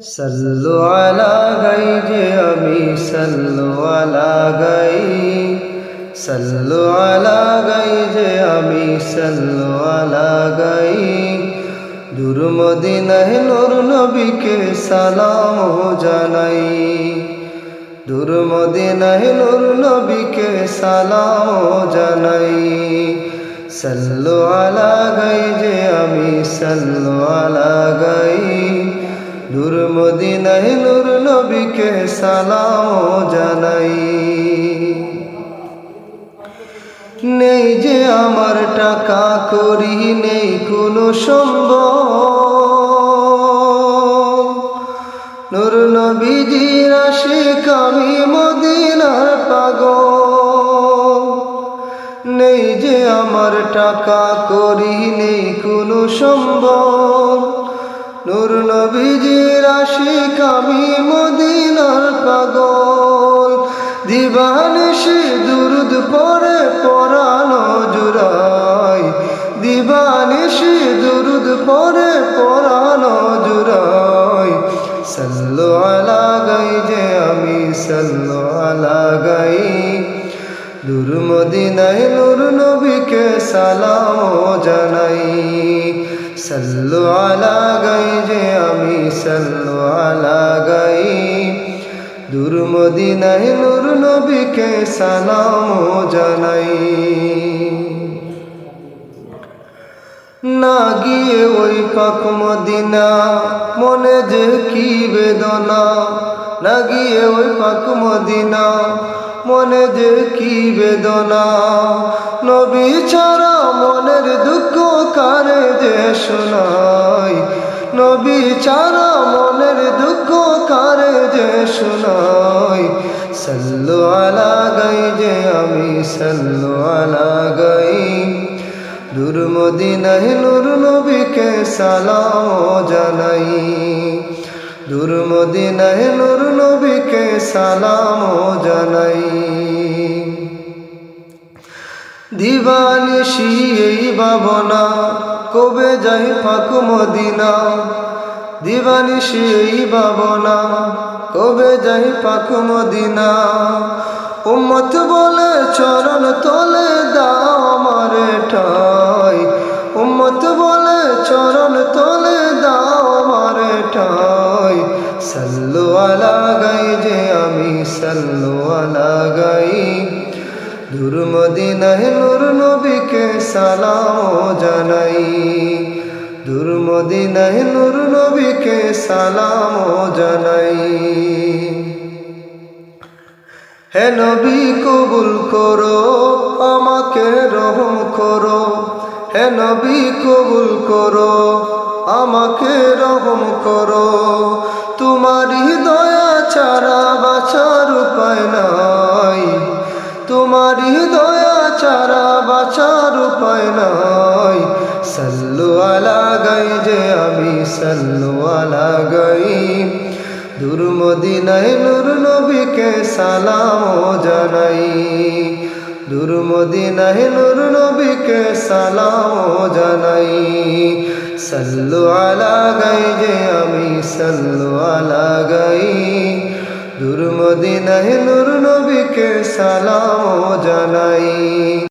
सल्लु अला गई जे अमी सल्लु अला गई सल्लु अला गई जे अमी सल्लु अला गई दूर मदीनाय नूर नबी के सलाम जानाई दूर मदीनाय नूर नबी के सलाम जानाई सल्लु अला गई जे अमी सल्लु अला गई दूर मदीनाय नूर नबी के सलाम जानाई नेই যে আমার টাকা করি নেই কোনো সম্বল নূর নবীজির আশিক আমি মদিনার পাগল নেই যে আমার টাকা করি নেই কোনো সম্বল নূর নবীজির আশিক আমি মদিনার পাগল দিবানিশি দুরুদ পড়ে পরানো জুড়াই দিবানিশি দুরুদ পড়ে পরানো জুড়াই সল্লু আলা গই যে আমি সল্লু আলা গই দূর মদিনায় নূর নবীকে সালাম জানাই सल्लु अला गई जे अमी सल्लु अला गई दूर मदीनाय नूर नबी के सलाम जानाई ना गिये ओई पाक मदीना मने जे की बेदना ना गिये ओई पाक मदीना मने जे की बेदना नबी छाड़ा मनेर दुख कारे जे शोनाई नबी छाड़ा मनेर दुख कारे जे शोनाई सल्लु अला गई जे अमी सल्लु अला गई दूर मदीनाय नूर नबी के सलाम जानाई दूर मदीनाय नूर नबी के सलाम जानाई দিবানিশি এই ভাবনা কবে যাই পাক মদিনা দিবানিশি এই ভাবনা কবে যাই পাক মদিনা উম্মত বলে চরণ তলে দাও আমারে ঠাই উম্মত বলে চরণ তলে দাও আমারে ঠাই সল্লু আলা গই যে আমি সল্লু আলা গই दूर मदीनाय नूर नबी के सलाम जानाई दूर मदीनाय नूर नबी के सलाम जानाई हे नबी कबूल करो आमाके रहम करो हे नबी कबूल करो आमाके रहम करो तुम्हारी दया छाड़ा बाँचार उपाय নাই तुम्हारी दया छाड़ा बाँचार उपाय নাই सल्लु अला गई जे अमी सल्लु अला गई दूर मदीनाय नूर नबी के सलाम जानाई दूर मदीनाय नूर नबी के सलाम जानाई सल्लु अला गई जे अमी सल्लु अला गई दूर मदीनाय नूर नबी के सलाम जानाई।